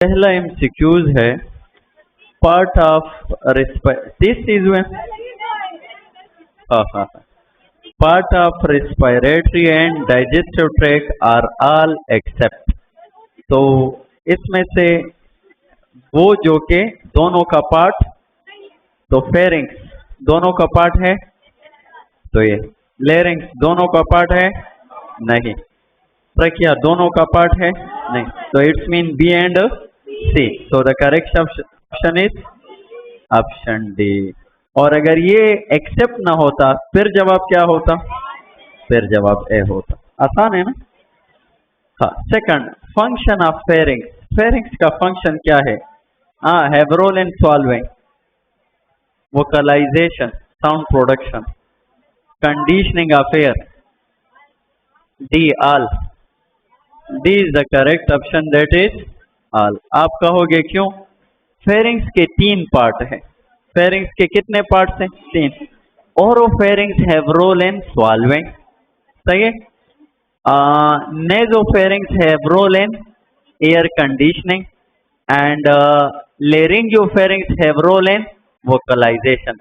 पहला एमसीक्यूज है part of this is part of respiratory and digestive tract are all except. तो इसमें से वो जो के दोनों का पार्ट, तो फेरिंग्स दोनों का पार्ट है, तो ये लेरिंग्स दोनों का पार्ट है नहीं, ट्रैकिया दोनों का पार्ट है नहीं, तो it's mean B and C. So the correct option is option D. और अगर ये एक्सेप्ट ना होता फिर जवाब क्या होता? फिर जवाब ए होता। आसान है ना? हाँ। Second, function of pharynx. Pharynx का फंक्शन क्या है? Have role in swallowing, vocalization, sound production, conditioning of air. D all. D is the correct option, that is all. आप कहोगे क्यों? फेरिंग्स के 3 पार्ट है। फेरिंग्स के कितने पार्ट्स हैं? 3। Oropharynx have role in swallowing, सही है। Nasopharynx have role in air conditioning and laryngopharynx have role in vocalisation.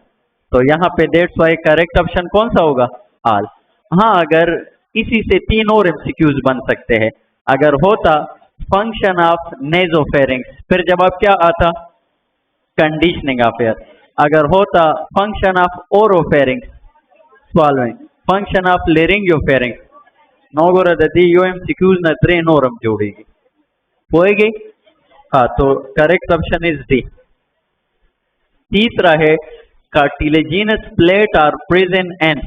तो यहाँ पे दैट्स व्हाई करेक्ट ऑप्शन कौन सा होगा? ऑल। हाँ, अगर इसी से 3 और एमसीक्यूज बन सकते हैं। अगर होता फंक्शन ऑफ नेजोफेरिंग्स, फिर जवाब क्या आता? Conditioning of air. अगर होता function of oropharynx, swallowing, function of laryngopharynx, नोगोरदी यो एमसीक्यूज न 3 नोरम जोड़ेगी होएगी। हाँ, तो करेक्ट ऑप्शन इज डी। तीसरा है cartilaginous plate are present in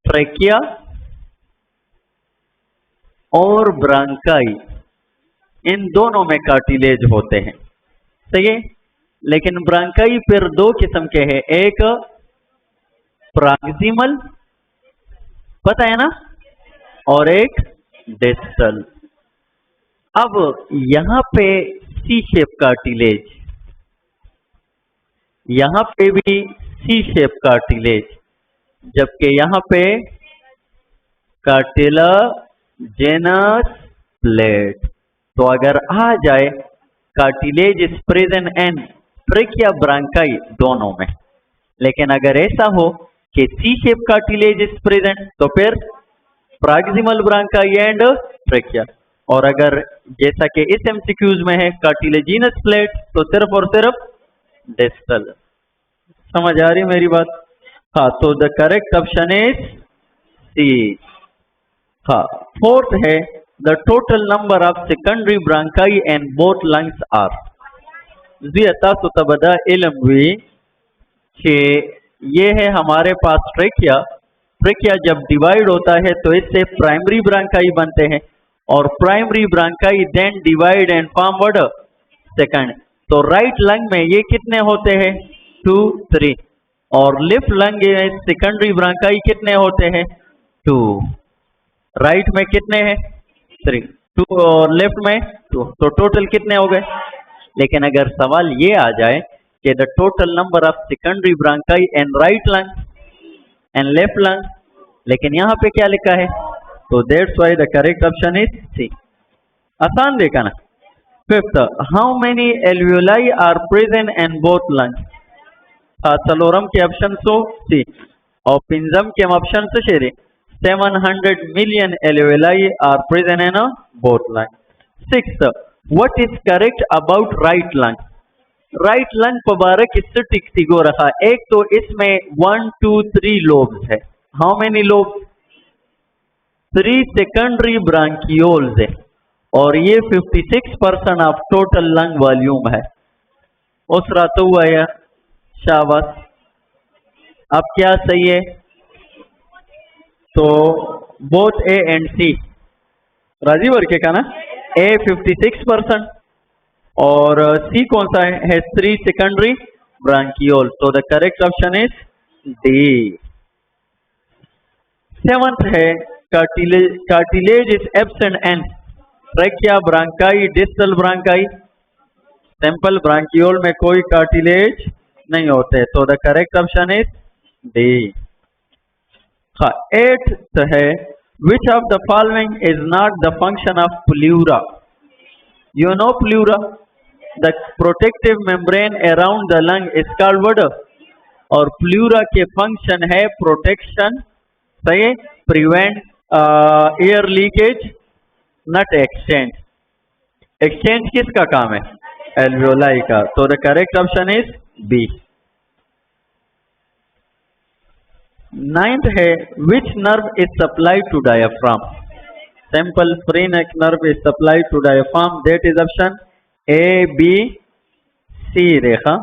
trachea और ब्रांकाई, इन दोनों में कार्टिलेज होते हैं, सही है। लेकिन ब्रांकाई फिर 2 किस्म के हैं, एक प्रॉक्सिमल, पता है ना, और एक डिस्टल। अब यहां पे सी शेप कार्टिलेज, यहां पे भी सी शेप कार्टिलेज, जबकि यहां पे कार्टिलेजिनस प्लेट। तो अगर आ जाए cartilage is present in trachea bronchi दोनों में, लेकिन अगर ऐसा हो कि सी शेप कार्टिलेज इज प्रेजेंट तो फिर प्रॉक्सिमल ब्रांकाई एंड ट्रेकिया। और अगर जैसा कि इस एमसीक्यूज में है कार्टिलेजिनस प्लेट, तो सिर्फ और सिर्फ डिस्टल। समझ आ रही मेरी बात? हाँ, तो the correct option is C. हाँ। फोर्थ है the total number of secondary bronchi and both lungs are. जियता सुतबदा इल्म हुई कि ये है हमारे पास ट्रेकिया। ट्रेकिया जब डिवाइड होता है तो इससे प्राइमरी ब्रांकाई बनते हैं, और primary bronchi then divide and form what? Second. तो राइट लंग में ये कितने होते हैं? 2, 3। और लेफ्ट लंग में सेकेंडरी ब्रांकाई कितने होते हैं? 2। राइट में कितने हैं? 3। 2 और लेफ्ट में 2, तो टोटल कितने हो गए? लेकिन अगर सवाल ये आ जाए कि the total number of secondary bronchi and right lung and left lung, लेकिन यहाँ पे क्या लिखा है? तो that's why the correct option is C. आसान देखा ना? Fifth, how many alveoli are present in both lungs? सलोरम के ऑप्शन सो सी, और पिंजम के ऑप्शन से शेरे 700 million alveoli are present in both lungs. Sixth, what is correct about right lung? Right lung पबारा किससे टिकती गो रखा? एक तो इसमें 1, 2, 3 लोब्स है। How many lobes? 3 सेकेंडरी ब्रांकियोल्स है, और ये 56% ऑफ टोटल लंग वॉल्यूम है। उस रात हुआ है, शाबाश। अब क्या सही है? तो बोथ ए एंड सी राजी वर्के का ना, ए 56% और सी कौन सा है? 3 सेकेंडरी ब्रांकियोल। तो the correct option is D. 7th है cartilage is absent in trachea bronchi, distal bronchi. Simple bronchiole में कोई कार्टिलेज नहीं होते, तो the correct option is D. हाँ। 8th है Which of the following is not the function of pleura? You know pleura, the protective membrane around the lung is called what? और pleura के function है protection, सही है, prevent air leakage, not exchange. Exchange किसका काम है? Alveoli का. तो the correct option is B. Ninth है which nerve is supplied to diaphragm? Simple free neck nerve is supplied to diaphragm. That is option A, B, C रेखा.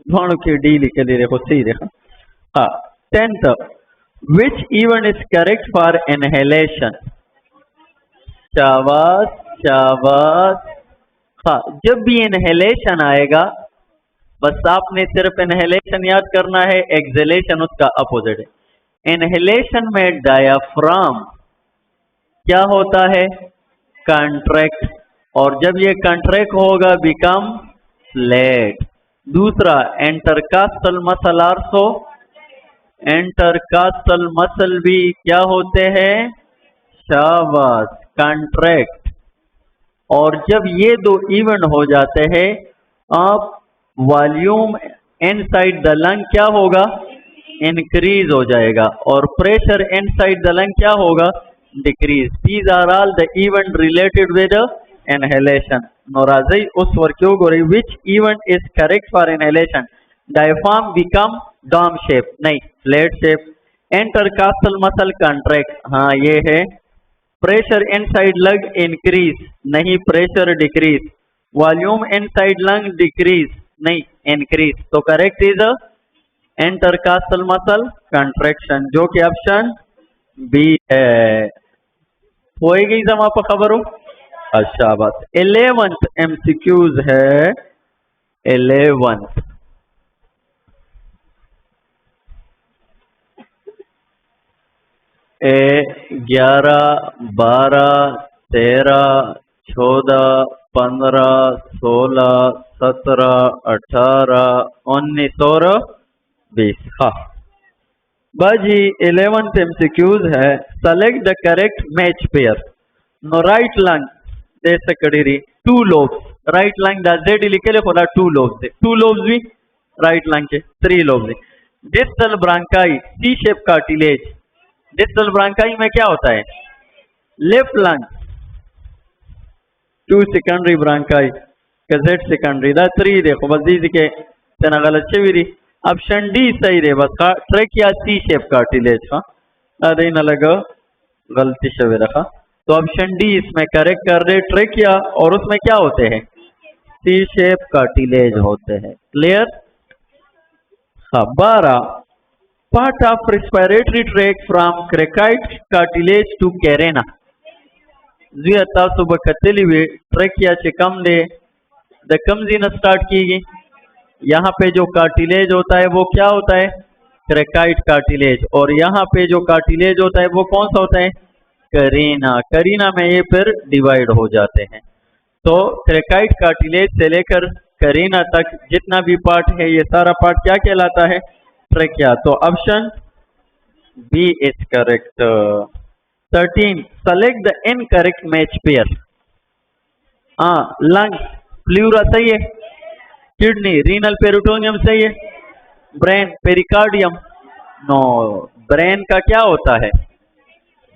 दोनों की D लिखे दे देखो C रेखा. हाँ. 10th, which event is correct for inhalation? शाबाश शाबाश. हाँ, जब भी inhalation आएगा बस आपने सिर्फ इनहेलेशन याद करना है, एक्सहेलेशन उसका अपोजिट है. इनहेलेशन में डायाफ्राम क्या होता है? कंट्रैक्ट, और जब ये कंट्रैक्ट होगा बिकम फ्लैट. दूसरा intercostal muscle also, intercostal muscle भी क्या होते हैं? शाबाश, कंट्रैक्ट. और जब ये दो इवेंट हो जाते हैं आप वॉल्यूम इनसाइड द लंग क्या होगा? इंक्रीज हो जाएगा, और प्रेशर इनसाइड द लंग क्या होगा? Decrease. These are all the event related with inhalation. नोराजी उस वर्ग क्यों हो रही? Which event is correct for inhalation? Diaphragm become dome shape, नहीं flat shape. Intercostal muscle contract, हाँ ये है. प्रेशर इनसाइड लंग इंक्रीज, नहीं pressure decrease. Volume inside lung decrease, नहीं इंक्रीज. तो correct is intercostal muscle contraction, जो कि option B है. होएगी जमा पर खबर हो. अच्छा बात. 11th MCQs है. 11th 11, 12, 13, 14, 15, 16, 17, 18, 19 और 20. हाँ बाजी 11th MCQs है. Select the correct match pair. No right lung दे सकड़ी 2 lobes. राइट लंग दा जेड लिखे ले खोला 2 lobes दे. 2 lobes भी राइट लंग के 3 lobes. Distal bronchi C shape cartilage. Distal bronchi में क्या होता है? Left lung 2 secondary bronchi Z secondary दा 3 देखो बस दी के तना गलत चेविरी. ऑप्शन डी सही रे. बस ट्रेकिया सी शेप कार्टिलेज. हाँ अरे न लगा गलती से रखा. तो ऑप्शन डी इसमें करेक्ट कर रहे. ट्रेकिया और उसमें क्या होते हैं? सी शेप कार्टिलेज होते हैं. क्लियर. हाँ 12 part of respiratory tract from cricoid cartilage to carina. सुबह कतली हुई ट्रेकिया से कम दे द कमजीन स्टार्ट की गई. यहाँ पे जो कार्टिलेज होता है वो क्या होता है? क्रेकाइट कार्टिलेज. और यहाँ पे जो कार्टिलेज होता है वो कौन सा होता है? करीना. करीना में ये फिर डिवाइड हो जाते हैं. तो क्रेकाइट कार्टिलेज से लेकर करीना तक जितना भी पार्ट है ये सारा पार्ट क्या कहलाता है? ट्रेकिया. तो option B is correct. 13 select the incorrect match pair. हाँ लंग्स प्लूरा सही है. किडनी रीनल पेरिटोनियम सही है. Brain pericardium. नो, ब्रेन का क्या होता है?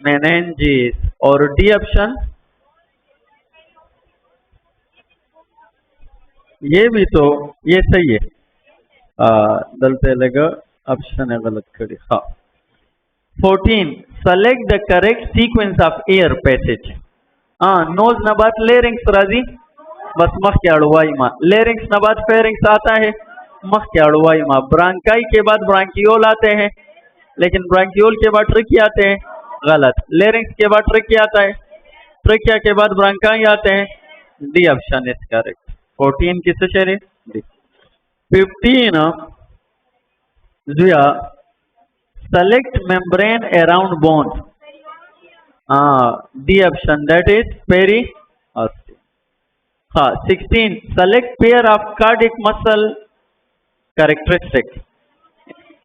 मेनेंजिस. और डी ऑप्शन ये भी तो ये सही है. दलते लगा ऑप्शन है गलत खड़ी. हाँ 14 select the correct sequence of air passage. हाँ नोज नबात लेरिंग्स राजी बस मख के अड़ुवाई माँ. लेरिंग्स नबात फेरिंग्स आता है मख के अड़ुवाई माँ. ब्रांकाई के बाद ब्रांकियोल आते हैं, लेकिन ब्रांकियोल के बाद ट्रिकी आते हैं. गलत. लेरिंग्स के बाद ट्रिकी आता है, ट्रिकिया के बाद ब्रांकाई आते हैं. D option is correct. 14 किससे शेरे? डी. 15 जुया select membrane around bone. D option that is peri. हाँ 16 select pair of cardiac muscle characteristic.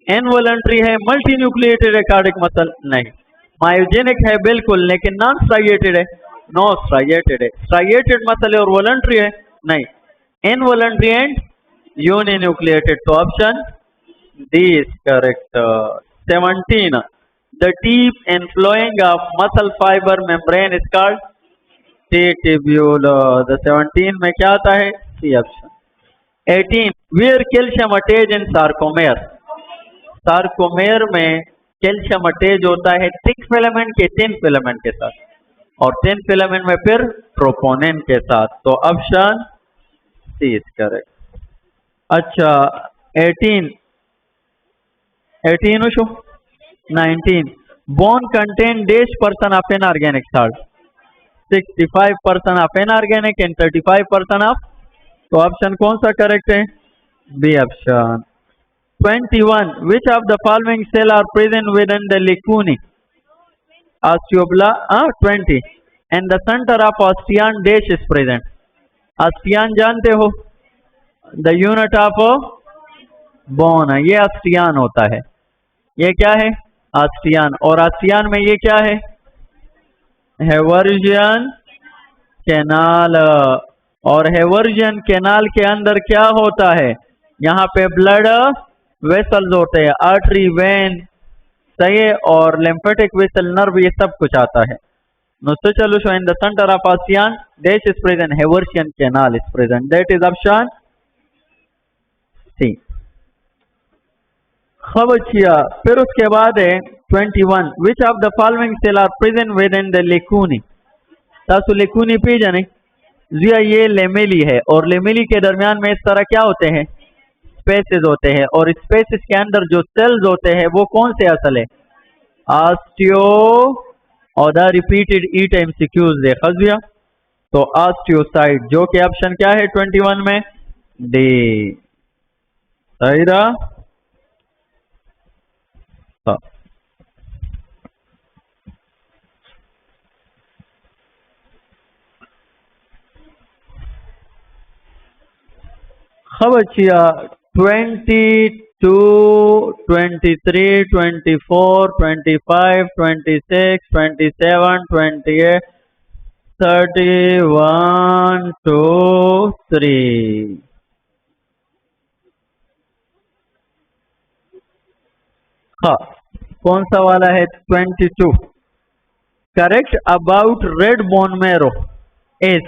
Involuntary है, मल्टी न्यूक्लिएटेड है कार्डिक मसल नहीं. मायोजेनिक है बिल्कुल, लेकिन नॉन स्ट्राइएटेड है, नो स्ट्राइएटेड है। स्ट्राइएटेड मसले और वॉलंटरी है नहीं, इनवॉलंटरी एंड यूनिन्यूक्लिएटेड। तो option D is correct. 17 the deep infolding of muscle fibre membrane is called tubule. The 17 में क्या आता है? C option. 18 where calcium attach in sarcomere. Sarcomere में कैल्शियम अटैच होता है थिक फिलामेंट के थिन फिलामेंट के साथ, और थिन फिलामेंट में फिर ट्रोपोनिन के साथ। तो ऑप्शन सी इज करेक्ट। अच्छा 18 उशो 19 bone content dash percent of inorganic salt. 65% of inorganic and 35% of. तो ऑप्शन कौन सा करेक्ट है? B option. 21 which of the following cell are present within the lacunae osteobla 20 and the center of osteon dash is present। osteon जानते हो, the unit of bone है, ये osteon होता है। ये क्या है? osteon। और osteon में ये क्या है? हेवर्जियन कैनाल। और हेवर्जियन कैनाल के अंदर क्या होता है? यहाँ पे ब्लड वेसल्स होते हैं, आर्टरी, वेन, सही है, और लिम्फेटिक वेसल, नर्व, ये सब कुछ आता है। नुस्ते चलो show in the centre of osteon dash is present, Haversian canal is present. That is option C. खबचिया। फिर उसके बाद है 21 which of the following cell are present with in the lacunae. तासु लेकुनी पे जाने जिया, ये लेमेली है, और लेमेली के दरमियान में इस तरह क्या होते हैं? स्पेसेस होते हैं, और स्पेसेस के अंदर जो सेल्स होते हैं वो कौन से असल है? ऑस्टियो। और द रिपीटेड ई टाइम सिक्यूज देखा दिया, तो ऑस्टियोसाइट, जो कि ऑप्शन क्या है 21 में? डी। सही रहा। खबचिया 22 23 24 25 26 27 28 31 2 3। हाँ, कौन सा वाला है? 22 correct about red bone marrow is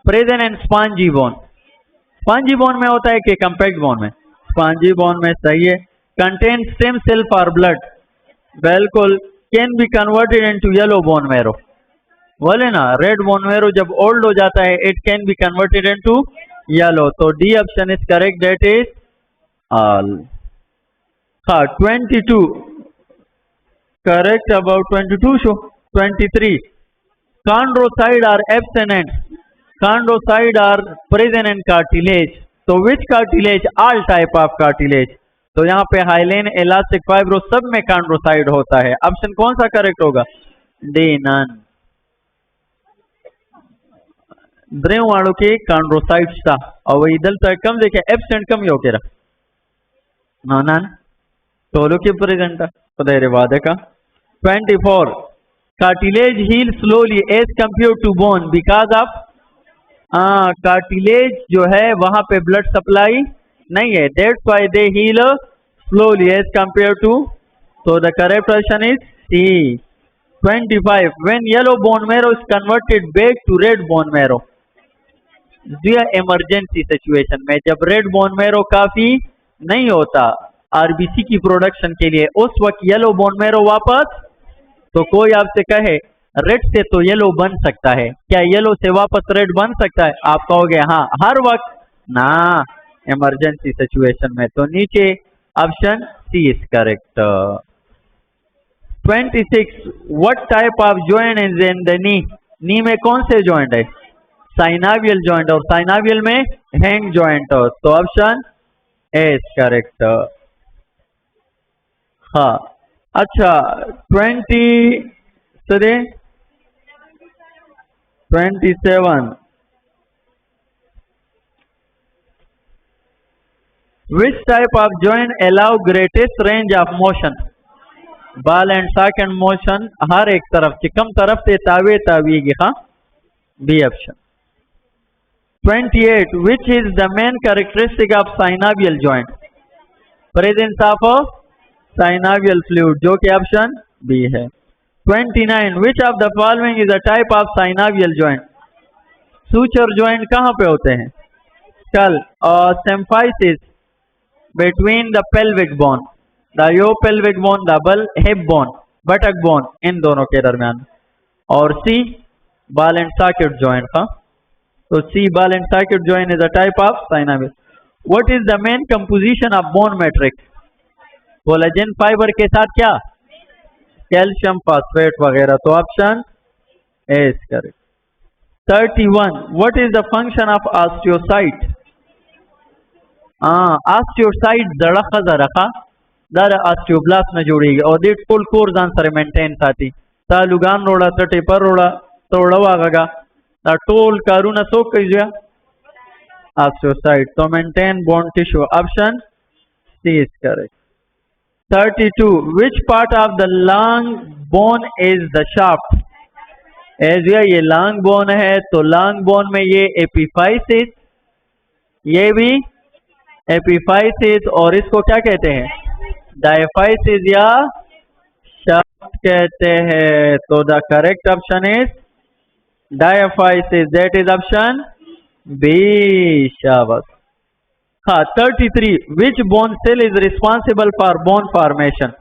present in spongy bone. Spongy bone में होता है कि कंपैक्ट बोन में? स्पॉन्जी बोन में, सही है। Contain stem cell for blood, बिल्कुल। Can be converted into yellow bone marrow, बोले ना, रेड बोन मैरो जब ओल्ड हो जाता है it can be converted into yellow. तो D option is correct, that is all. हाँ 22 correct about 22 show 23 chondrocyte are absent, chondrocyte are present in cartilage। तो which cartilage? all type of cartilage। तो यहाँ पे हाइलेन, elastic fibro, सब में chondrocyte होता है। ऑप्शन कौन सा करेक्ट होगा? D, none. ब्रेव वालों के chondrocytes था, और वही दल तक कम देखे एब्सेंट कम ही हो के रहा, नो नन, टोलो के प्रेजेंट था, तो देरे वादे का। 24 cartilage heal slowly as compare to bone because of. Cartilage जो है वहां पे ब्लड सप्लाई नहीं है, that's why they heal slowly as compare to. तो the correct option is C. 25 when yellow bone marrow is converted back to red bone marrow, emergency situation में जब red bone marrow काफी नहीं होता RBC की production के लिए, उस वक्त येलो बोन मैरो वापस। तो कोई आपसे कहे रेड से तो येलो बन सकता है, क्या येलो से वापस रेड बन सकता है? आप कहोगे हाँ हर वक्त ना, इमरजेंसी सिचुएशन में। तो नीचे option C is correct. 26 what type of joint is in the knee. Knee में कौन से जॉइंट है? साइनावियल जॉइंट, और साइनावियल में हैंग जॉइंट। तो ऑप्शन ए इज करेक्ट। हाँ अच्छा 27 which type of joint allow greatest range of motion? ball and socket motion हर एक तरफ से कम तरफ से तावे तावीगी हाँ B option. 28. Which is the main characteristic of synovial joint? Presence of a synovial fluid जो कि option B है. 29. Which of the following is a type of synovial joint? Suture joint कहाँ पे होते हैं? Skull और symphysis between the pelvic bone, the pelvic bone, double hip bone, buttock bone इन दोनों के दरमियान. और C ball and socket joint हाँ. तो C ball and socket joint is a type of synovial. What is the main composition of bone matrix? Collagen fibre के साथ क्या? Calcium phosphate वगैरह. तो option A is correct. 31. What is the function of osteocyte? osteocyte जड़ा खजा दर osteoblast में जोड़ेगी और दे toll course answer maintain साथी ता लुगान रोड़ा तटे पर रोड़ा तोड़ा वागा ता टोल कारूना सो कइया osteocyte. तो maintain bone tissue. Option C is correct. 32. Which part of the long bone is the shaft? Asia ये long bone है तो long bone में ये epiphysis, ये भी epiphysis और इसको क्या कहते हैं? diaphysis या shaft कहते हैं. तो the correct option is diaphysis. That is option B. शाबाश. हाँ 33. Which bone cell is responsible for bone formation?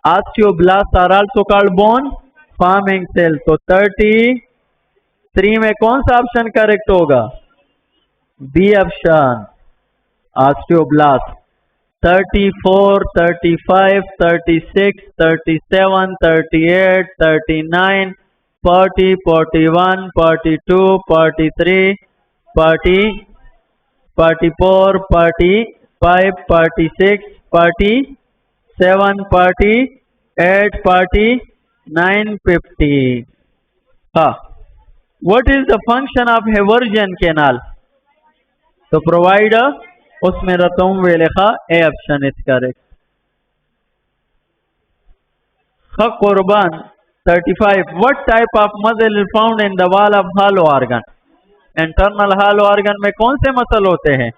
Osteoblasts are also called bone forming cell. तो 33 में कौन सा ऑप्शन करेक्ट होगा? B option osteoblast. 34, 35, 36, 37, 38, 39, 40, 41, 42, 43, 40, 44, 45, 46, 47, 48, 49, 50. हाँ. What is the function of Haversian canal? तो provide उसमें रतुम वे लिखा ए ऑप्शन इज करेक्ट. कुर्बान 35. What type of muscle is found in the wall of hollow organ? Internal hollow organ में कौन से muscle होते हैं?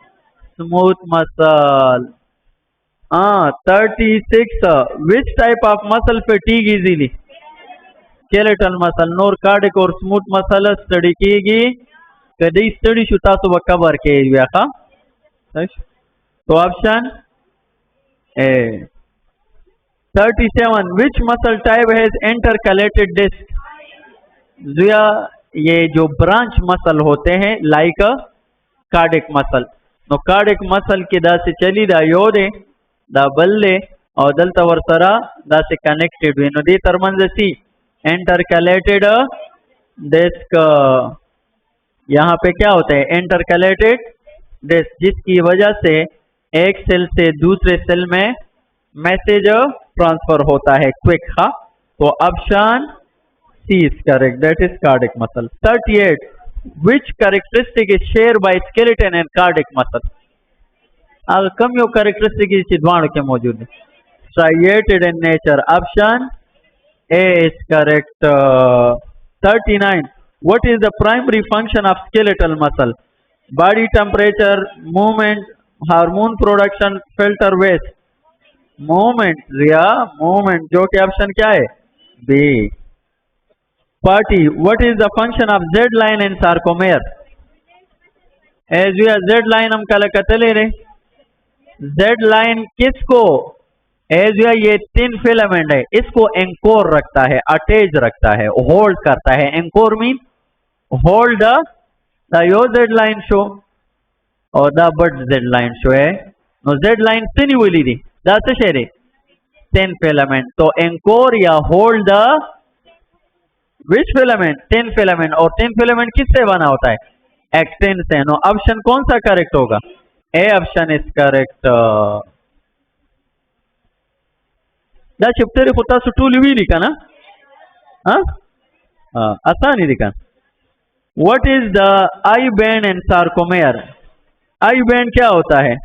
Smooth muscle. 36. Which type of muscle fatigue easily? skeletal muscle. नोर cardiac और smooth muscle study कीगी कदी स्टडी शुता सुबह कवर के व्याखा. तो option A. 37. Which muscle type has intercalated disc? जुया ये जो ब्रांच मसल होते हैं like cardiac muscle. No cardiac muscle की दा से चली दा योदे दा बल्ले और दल तवरसरा दा से कनेक्टेड हुई नो दी तरमंज सी इंटरकैलेटेड डिस्क. यहाँ पे क्या होता है? इंटरकैलेटेड डिस्क, जिसकी वजह से एक सेल से दूसरे सेल में मैसेज ट्रांसफर होता है क्विक. हाँ. तो option C is correct. That is cardiac muscle. 38. Which characteristic is shared by skeleton and cardiac muscle? अगर कम यो characteristic इस चिद्वाण के मौजूद है. Striated in nature. Option A is correct. 39. What is the primary function of skeletal muscle? Body temperature, movement, hormone production, filter waste. Movement. Riya movement जो कि option क्या है? B. 40. What is the function of Z line and sarcomere? As we are Z line हम कल कतले रहे. Z line किसको? As we are ये तीन फिलामेंट है इसको एंकोर रखता है, अटैच रखता है, होल्ड करता है. एंकोर मीन होल्ड द यो Z line शो और द बट Z line शो है. नो Z line तीन बोली थी दास शेरे तीन फिलामेंट. तो एंकोर या hold the which filament? Ten filament. और टेन फिलामेंट किससे बना होता है? एक्टिन से. नो ऑप्शन कौन सा करेक्ट होगा? A option is correct. दा चिप्टेरी खुता सुटूली भी लिखा ना. आसान ही लिखा. What is the I band and sarcomere? I band क्या होता है?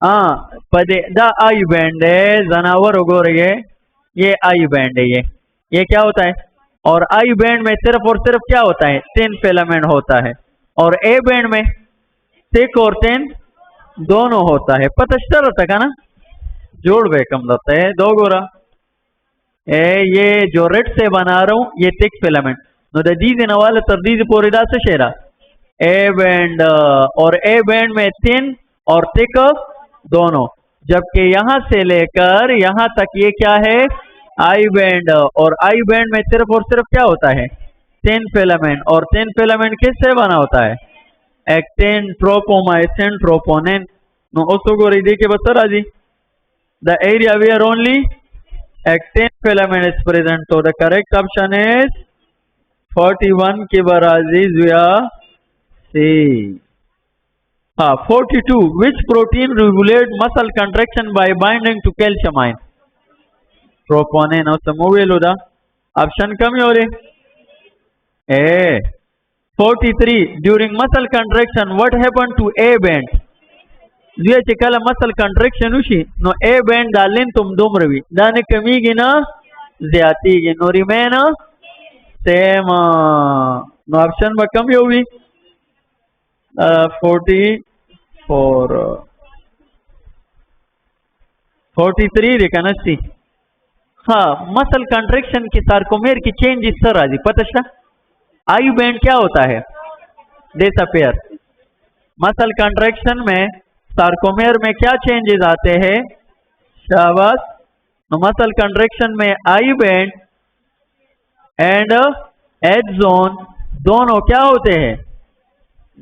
पदे द आई बैंड है जनावर उगो रही है, ये आई बैंड है, ये क्या होता है? और आई बैंड में सिर्फ और सिर्फ क्या होता है? 10 फिलामेंट होता है। और ए बैंड में 6 और 10 दोनों होता है। पता चल रहा था ना? जोड़ वे कम लगता है दो गोरा ये जो रेड से बना रहा हूं ये 6 फिलामेंट नो दीज नवाल तरदीज पोरिदा से शेरा ए बैंड और ए बैंड में 3 और 6 दोनों, जबकि यहां से लेकर यहां तक ये क्या है? I band. और आई बैंड में सिर्फ और सिर्फ क्या होता है? 10 फिलामेंट। और 10 फिलामेंट किससे बना होता है? Actin, ट्रोपोमाइसिन, troponin. नो उसको रीदी के बता जी the area where only actin filament is present. So the correct option is 41 की बराजीज या C। 42 which protein regulate muscle contraction by binding to calcium ion? Troponin और समूह दा ऑप्शन कम हो रहे ए। 43 during muscle contraction what happened to A band? जो चिकल muscle contraction उशी no A band डालें तुम दुम रवि दाने कमी की ना ज्यादा की no remain same no option में कम होगी 44 43 देखा सी। हाँ मसल कंट्रेक्शन के सार्कोमेर की चेंज इस तरह जी पता आई बैंड क्या होता है? डिसअपियर। मसल कंट्रेक्शन में सार्कोमेर में क्या चेंजेस आते हैं? शाबाश। मसल कंट्रेक्शन में I band and H zone दोनों क्या होते हैं?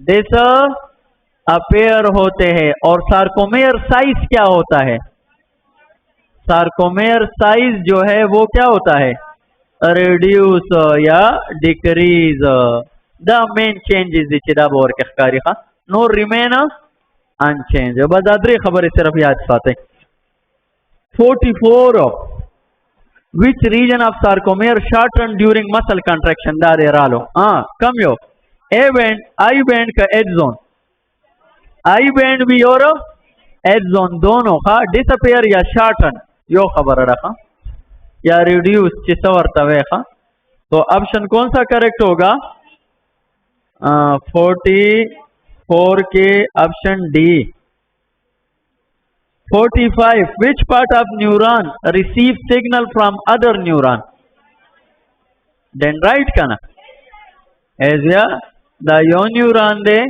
डिसअपियर होते हैं। और सार्कोमेर साइज क्या होता है? सार्कोमेर साइज जो है वो क्या होता है? रिड्यूस या डिक्रीज। द मेन चेंजेस दिखा बोर के नो रिमेन अनचेंज। बदादरी खबर सिर्फ याद साथ 44 which region of sarcomere shorten during muscle contraction दारे रालो कम यो ए बैंड आई बैंड का एज जोन आई बैंड भी और एज जोन दोनों का डिसअपियर या शॉर्टन यो खबर रखा या रिड्यूस चिसवर तवे का। तो ऑप्शन कौन सा करेक्ट होगा? 44 के option D. 45 which part of neuron receive signal from other neuron? dendrite का ना as ya the yo neuron de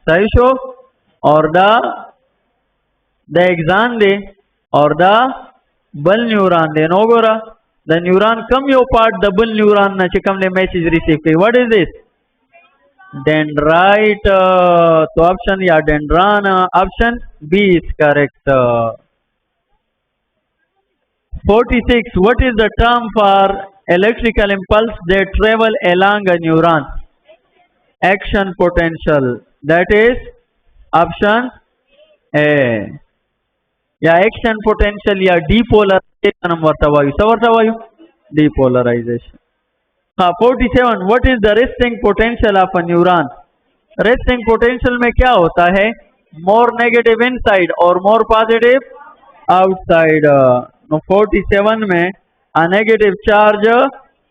saisho or the axon de or the bull neuron de no gora the neuron come yo part the bull neuron na chikam le message receive ki what is this? Dendrite. तो option या dendron option B is correct. 46 what is the term for electrical impulse that travel along a neuron? Action potential. That is option A या action potential या depolarisation वर्तवायु depolarisation. 47 what is the resting potential of a neuron? Resting potential में क्या होता है? More negative inside और more positive outside. 47 में a negative charge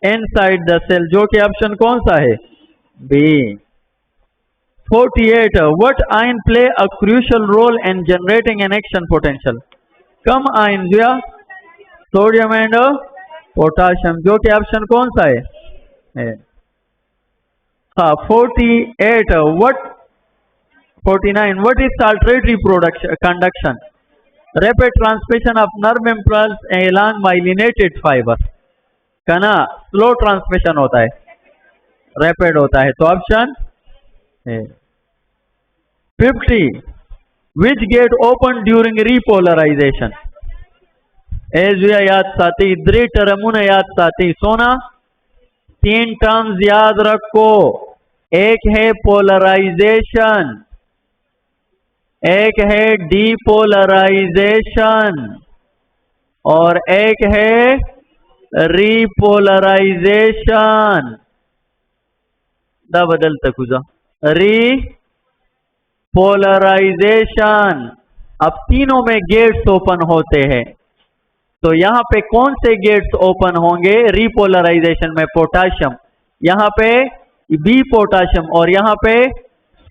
inside the cell जो कि ऑप्शन कौन सा है? B. 48 what ion play a crucial role in generating an action potential? कम आयन जो सोडियम एंड पोटाशियम जो कि ऑप्शन कौन सा है? 48 what 49 what is saltatory conduction? Rapid transmission of nerve impulse along myelinated fiber का ना स्लो ट्रांसमिशन होता है, रैपिड होता है। तो option 50 which get open during repolarization? एज याद साथी द्री टर्मुन याद साथी सोना 3 टर्म्स याद रखो। एक है पोलराइजेशन, एक है डीपोलराइजेशन और एक है रीपोलराइजेशन। दा बदल तक रीपोलराइजेशन अब तीनों में गेट्स ओपन होते हैं, तो यहाँ पे कौन से गेट्स ओपन होंगे? रिपोलराइजेशन में पोटाशियम, यहाँ पे बी पोटाशियम और यहाँ पे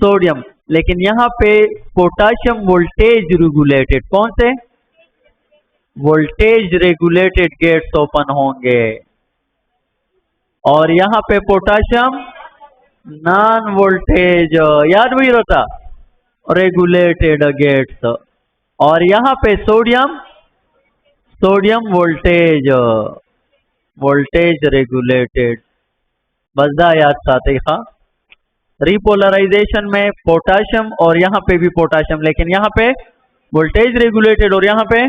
सोडियम। लेकिन यहाँ पे पोटाशियम वोल्टेज रेगुलेटेड, कौन से? वोल्टेज रेगुलेटेड गेट्स ओपन होंगे, और यहाँ पे पोटाशियम नॉन वोल्टेज, याद भी रहता, रेगुलेटेड गेट्स। और यहाँ पे sodium, sodium voltage, voltage regulated. बसदा याद साथ ही रिपोलराइजेशन में पोटाशियम और यहाँ पे भी पोटाशियम, लेकिन यहाँ पे वोल्टेज रेगुलेटेड और यहाँ पे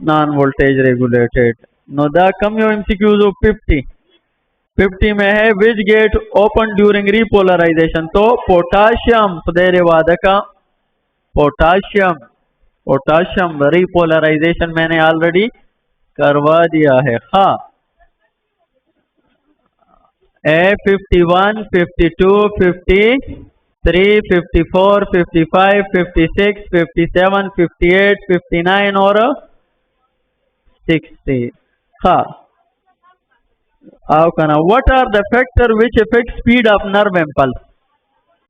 non voltage regulated. Know the come yo MCQs of 50 में है which get open during repolarisation, तो पोटाशियम सुदेरे वादका पोटाशियम, पोटाशियम रिपोलराइजेशन मैंने ऑलरेडी करवा दिया है। हाँ, A51, 52, 53, 54, 55, 56, 57, 58, 59 और 60। हाँ, आओ कहना, what are the factor which affect speed of nerve impulse?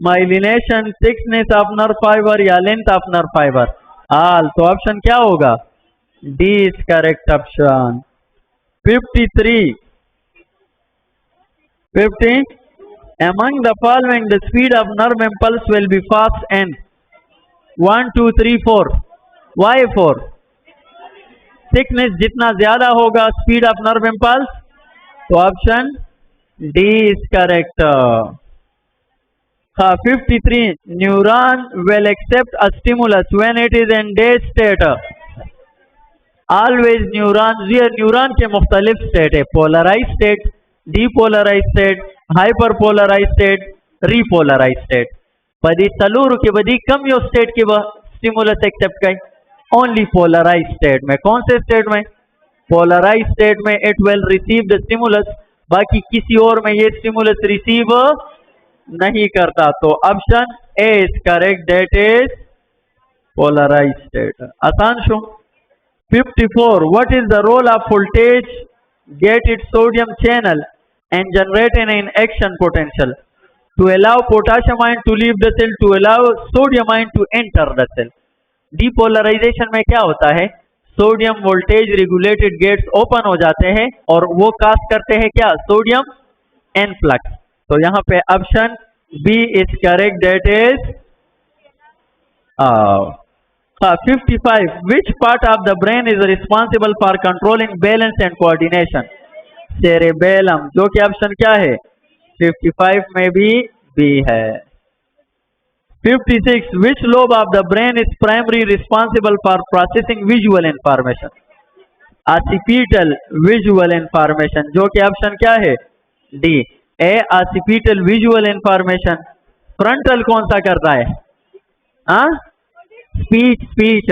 Myelination, thickness of nerve fiber या length of nerve fiber? all। तो ऑप्शन क्या होगा? D is correct option। 53, 50, among the following the speed of nerve impulse will be fast and 1, 2, 3, 4। why 4? Thickness जितना ज्यादा होगा speed of nerve impulse, तो option D is correct. 53, neuron will accept a stimulus when it is in dead state. Always neuron, ये neuron के मुख्तलिफ state है, polarize state, depolarize state, hyperpolarize state, repolarize state. पदी तलूर के बदी कम यो स्टेट के स्टिमुलस एक्सेप्ट कई, ओनली पोलराइज स्टेट में। कौन से स्टेट में? पोलराइज स्टेट में it will receive the stimulus, बाकी किसी और में ये स्टिमुलस रिसीव नहीं करता। तो option A is correct, that is polarise state. आसान शो। 54, what is the role of voltage gate it sodium channel and generate an action potential to allow potassium ion to leave the cell to allow sodium ion to enter the cell. Depolarisation में क्या होता है? Sodium voltage regulated gates open हो जाते हैं और वो कास्ट करते हैं क्या? Sodium influx. तो यहाँ पे option B is correct, that is 55, which part of the brain is responsible for controlling balance and coordination? Cerebellum, जो कि ऑप्शन क्या है? 55 में भी बी है। 56, which lobe of the brain is primarily responsible for processing visual information? occipital visual information, जो कि option क्या है? डी। ए occipital visual information। फ्रंटल कौन सा करता है? स्पीच।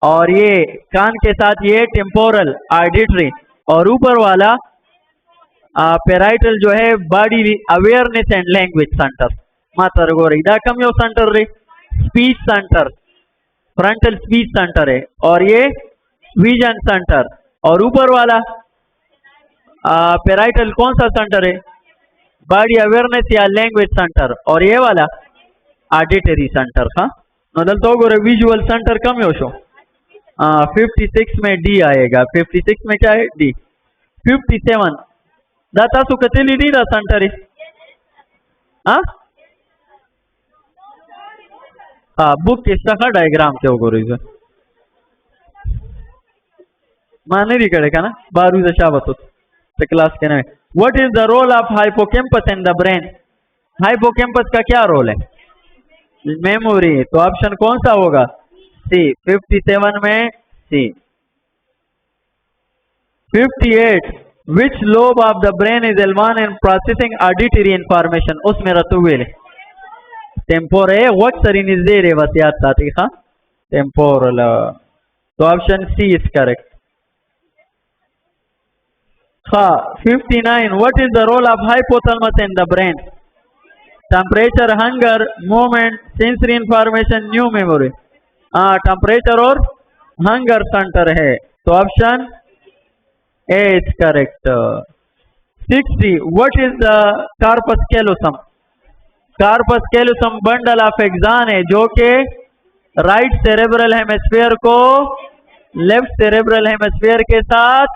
और ये कान के साथ ये टेम्पोरल ऑडिटरी, और ऊपर वाला पेराइटल जो है body awareness and language centre. मातर गोरी दा कम यो सेंटर रे, speech centre, frontal speech centre है, और ये विजन सेंटर, और ऊपर वाला पेराइटल कौन सा सेंटर है? बॉडी अवेयरनेस या लैंग्वेज सेंटर, और ये वाला ऑडिटरी सेंटर। हाँ, मतलब तो गोरे विजुअल सेंटर कम यो शो। 56 में डी आएगा। 56 में क्या है? डी। 57, दाता सुकतेली डी दा सेंटर है। बुक किसका डायग्राम के गोरी माने दी करे का ना बारू से शाबत तो क्लास के ना। What is the role of hippocampus in the brain? Hippocampus का क्या रोल है? मेमोरी। तो ऑप्शन कौन सा होगा? सी। 57 में C. 58, which lobe of the brain is involved in processing auditory information? उसमें रतुवेल टेम्पोरे वक्त सरीन इज दे रे वसियात साथी। हाँ, टेम्पोरल। तो ऑप्शन सी इज करेक्ट। हाँ, 59, what is the role of hypothalamus in the brain? Temperature, hunger, movement, sensory information, new memory. Temperature और hunger centre है, तो option A is correct. 60 what is the corpus callosum? Corpus callosum bundle of axon है जो कि right cerebral hemisphere को left cerebral hemisphere के साथ,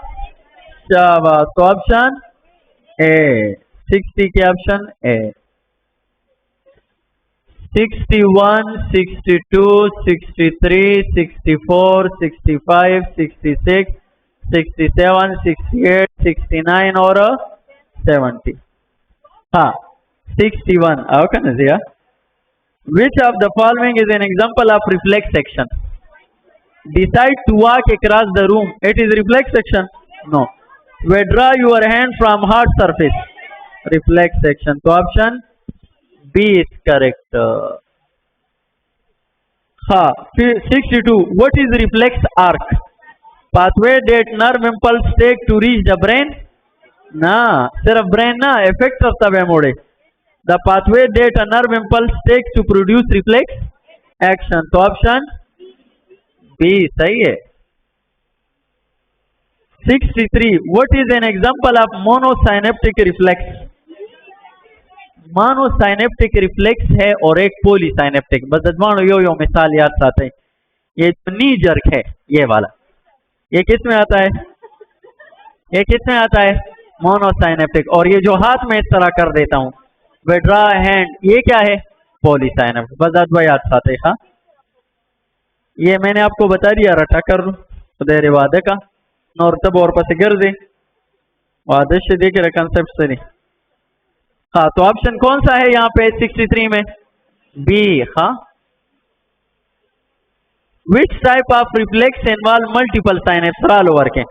शाबाश, तो ऑप्शन ए 60 के ऑप्शन ए। 61, 62, 63, 64, 65, 66, 67, 68, 69 और 70। हाँ 61 ओके ना जी। Which of the following is an example of reflex action? Decide to walk across the room. It is reflex action? No. Withdraw your hand from hard surface. Reflex action. तो option B is correct. हाँ 62. What is reflex arc? Pathway that nerve impulse take to reach the brain? ना सिर्फ brain ना effect करता है मोड़े। The pathway that a nerve impulse take to produce reflex action, तो option B सही है। 63 what is an example of monosynaptic reflex? Monosynaptic reflex है और एक पॉलीसाइनेप्टिक। बस अजमान यो मिसाल याद साथ है। ये नी जर्क है ये वाला, ये किस में आता है? ये किस में आता है? मोनोसाइनेप्टिक। और ये जो हाथ में इस तरह कर देता हूं विड्रा हैंड, ये क्या है? पॉलीसाइनेप्टिक। बस अदवा याद साथ है। हाँ ये मैंने आपको बता दिया, रटा कर लूं देरे वादे का नौर तब और पस गिर दे वादे से देखे कंसेप्ट से नहीं। हाँ तो ऑप्शन कौन सा है यहाँ पे 63 में? बी। हाँ विच type of reflex involve multiple synapse all over के?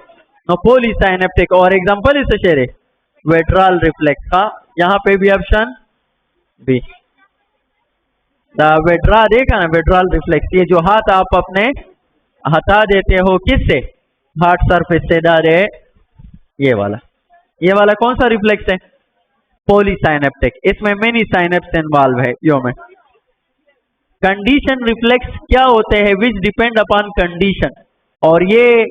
नो पॉलीसाइनेप्टिक। और एग्जांपल इस शेरे वेट्रल रिफ्लेक्स का, यहाँ पे भी ऑप्शन बी। द वेट्रा देखा ना, वेट्रल रिफ्लेक्स, ये जो हाथ आप अपने हटा देते हो किससे? हार्ड सरफेस से डायरेक्ट, ये वाला कौन सा रिफ्लेक्स है? पॉलीसाइनेप्टिक। इसमें मेनी साइनेप्स इन्वॉल्व है यो में। कंडीशन रिफ्लेक्स क्या होते हैं? विच डिपेंड अपॉन कंडीशन, और ये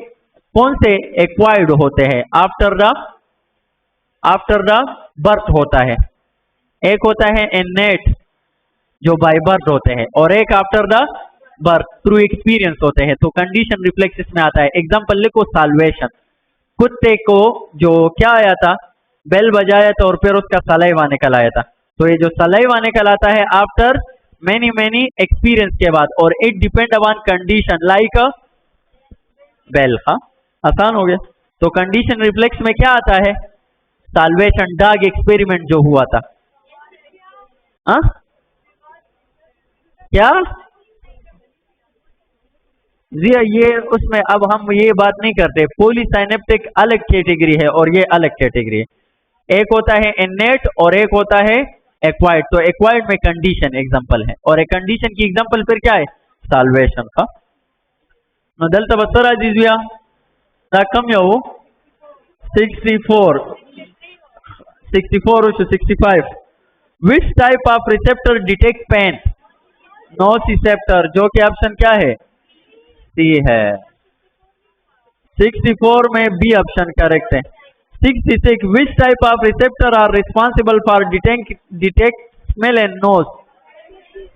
कौन से एक्वायर्ड होते हैं? आफ्टर द बर्थ होता है। एक होता है इनेट जो बाय बर्थ होते हैं, और एक after the birth through experience होते हैं। तो कंडीशन रिफ्लेक्स इसमें आता है। एग्जांपल लिखो साल्वेशन। कुत्ते को जो क्या आया था? बेल बजाया था और फिर उसका सलाइवा निकल आया था। तो ये जो सलाइवा निकल आता है आफ्टर मेनी एक्सपीरियंस के बाद, और it depend upon condition like bell. हाँ आसान हो गया। तो कंडीशन रिफ्लेक्स में क्या आता है? साल्वेशन, डॉग एक्सपेरिमेंट जो हुआ था। हाँ क्या जी? ये उसमें अब हम ये बात नहीं करते। पॉलीसाइनेप्टिक अलग कैटेगरी है और ये अलग कैटेगरी है। एक होता है इनेट और एक होता है एक्वायर्ड। तो एक्वायर्ड में कंडीशन एग्जांपल है, और एक कंडीशन की एग्जांपल फिर क्या है? साल्वेशन का। नदल तबसरा जीजिया कम या वो 64 to 65। Which type of receptor detect pain? Nociceptor, जो कि ऑप्शन क्या है? सी है। 64 में बी ऑप्शन करेक्ट है। 66 which type of receptor are responsible for detect smell and nose?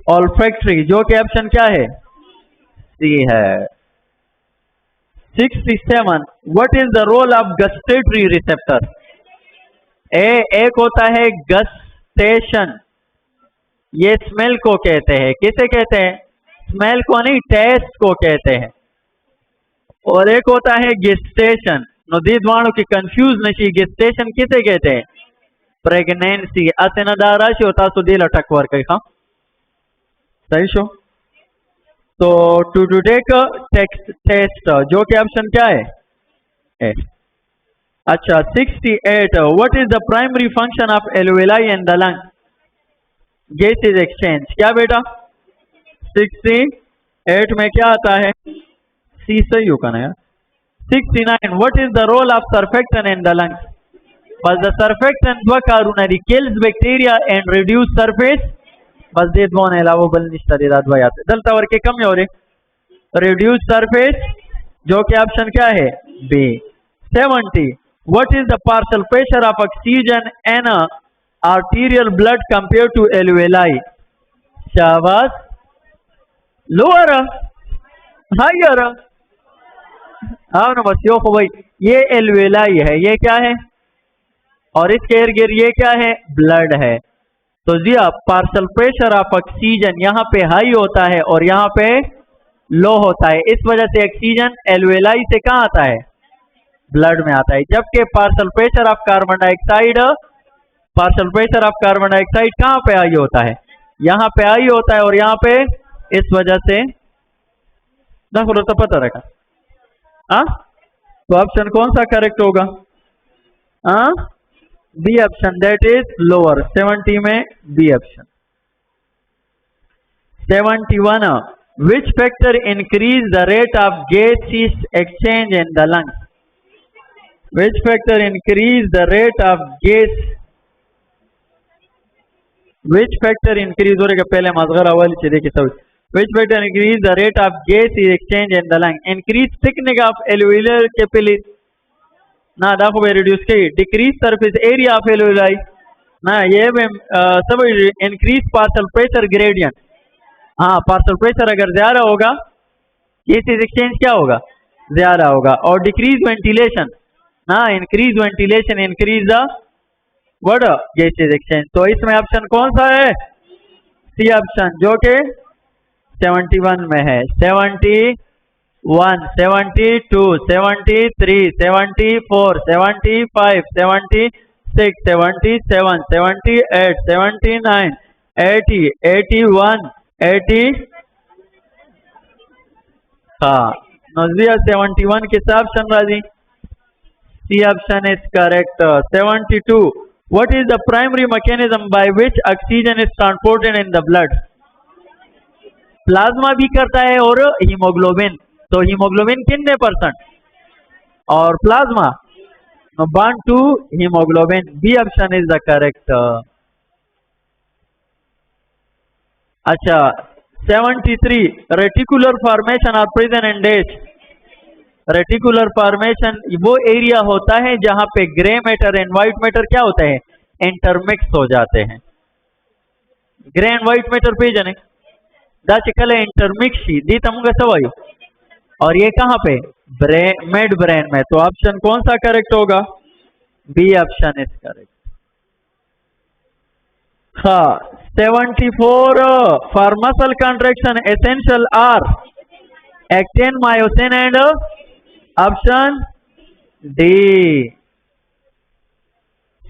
Olfactory, जो कि ऑप्शन क्या है? सी है। 67 what is the role of gustatory receptor? एक होता है गस्टेशन, ये स्मेल को कहते हैं। किसे कहते हैं? स्मेल को नहीं, टेस्ट को कहते हैं। और एक होता है गेस्टेशन। नदीद वाणों की कंफ्यूज नशी, गेस्टेशन किसे कहते हैं? प्रेगनेंसी। अतनदारा से होता सुदील अटक वर्क। हाँ सही शो। तो टू टेक टेस्ट, जो कि ऑप्शन क्या है? ए। अच्छा 68 what is the primary function of alveoli and the lung? Gases exchange. क्या बेटा? 68 में क्या आता है? सी सही होगा ना यार। 69 what is the role of surfactant in the lungs? बस द सर्फेक्टेंट व coronary kills bacteria and reduce surface. बस दे दोन अलावा बल निश्ता दे दाद भाई आते दलता वर के कम हो रे reduced surface, जो कि ऑप्शन क्या है B। 70, what is the partial pressure of oxygen in arterial blood compared to alveoli? शाबाश, lower, higher, हाँ ना बस यो भाई, ये एल्वेलाई है, ये क्या है, और इसके इर्द गिर्द ये क्या है, ब्लड है। तो जी पार्शियल प्रेशर ऑफ ऑक्सीजन यहाँ पे हाई होता है और यहाँ पे लो होता है, इस वजह से ऑक्सीजन एल्वेलाई से कहाँ आता है, ब्लड में आता है। जबकि partial pressure of carbon dioxide, partial pressure of carbon dioxide कहाँ पे हाई होता है, यहाँ पे हाई होता है और यहाँ पे, इस वजह से देखो तो पता रहेगा। हाँ, तो ऑप्शन कौन सा करेक्ट होगा, हाँ B option, that is lower. 70 में B option. 71, which factor increase the rate of gaseous exchange in the lungs? Which factor increase the rate of gas? Which factor increase हो रहा है पहले मज़गर वाली चीज़ देखिए सब। Which factor increase the rate of gaseous exchange in the lung? Increase thickening of alveolar capillary. ना देखो भाई reduce की decrease surface area of alveoli ना, ये सब increase partial pressure gradient। हाँ, partial pressure अगर ज्यादा होगा gaseous exchange क्या होगा, ज्यादा होगा। और decrease ventilation ना, increase ventilation increase the what gaseous exchange। तो इसमें ऑप्शन कौन सा है, सी ऑप्शन, जो कि 71 में है। 71, 72, 73, 74, 75, 76, 77, 78, 79, 80, 81, 80। हाँ, नजिया 71 के साथ ऑप्शन राजी, C option is correct. 72, what is the primary mechanism by which oxygen is transported in the blood? Plasma भी करता है और हीमोग्लोबिन। तो हीमोग्लोबिन कितने %, और plasma 1 to haemoglobin. B option is the correct. अच्छा, 73, reticular formation are present in dash. Reticular formation वो area होता है जहां पे grey matter and white matter क्या होता है, इंटरमिक्स हो जाते हैं। ग्रे एंड व्हाइट मैटर पे जाने दाचिकल इंटरमिक्स दी तमुगा सवाई, और ये कहां पे, मिड ब्रेन में। तो ऑप्शन कौन सा करेक्ट होगा, बी ऑप्शन इज करेक्ट। हाँ, 74, for muscle contraction essential are actin, myosin and option D.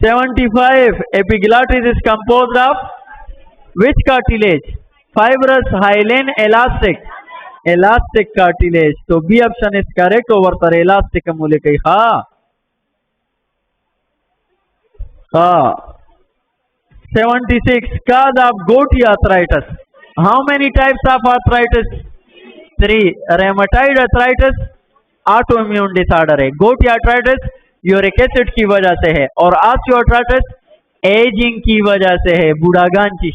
75, epiglottis is composed of which cartilage, fibrous, hyaline, elastic, elastic cartilage. तो बी ऑप्शन इज करेक्ट, ओवर तर elastic मूल्य कही। हाँ हाँ। 76, cause of gouty arthritis. How many types of arthritis? 3, rheumatoid arthritis autoimmune disorder है। gouty arthritis uric acid की वजह से है, और ऑस्टियोआर्थराइटिस एजिंग की वजह से है। बुढ़ागांची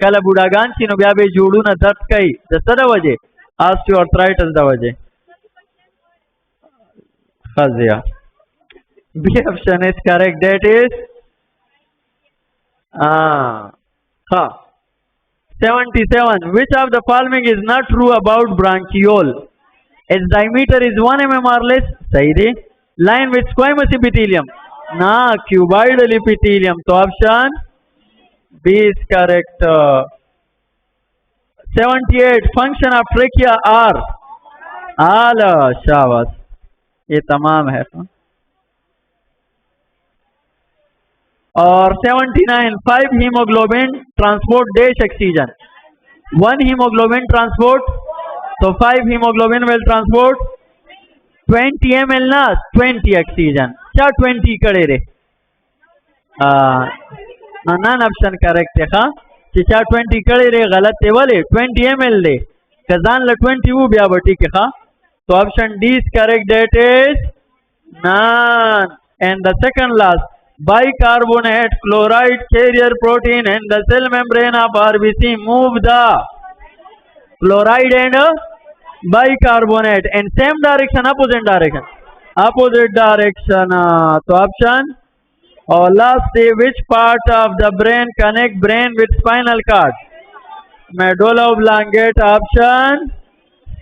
कल बुढ़ागांची नो ब्याबे जोड़ू न दर्द कई दसरा वजह ऑस्टियोआर्थराइटिस दा वजह। खजिया B option is correct, that is हाँ। 77, which of the following is not true about bronchiole? Its diameter is 1 mm or less. सही रे। Line with squamous epithelium ना, cuboidal epithelium। तो option B is correct। 78, function of trachea are आला, शाबाश, ये तमाम है। और 79, 5 haemoglobin transport dash oxygen. 1 haemoglobin transport, तो 5 हीमोग्लोबिन विल ट्रांसपोर्ट 20 ml ना 20 ऑक्सीजन। क्या 20 करे रे, नॉन ऑप्शन करेक्ट है। हाँ, क्या 20 करे रे, गलत है वाले 20 ml ले कजान ल 20 वो ब्या बटी के। हाँ, तो option D is correct, that is non. And the second last, bicarbonate chloride carrier protein in the cell membrane of RBC move the chloride and bicarbonate in same direction, opposite direction. Opposite direction. So option. Or last, see which part of the brain connect brain with spinal cord? Medulla oblongata, option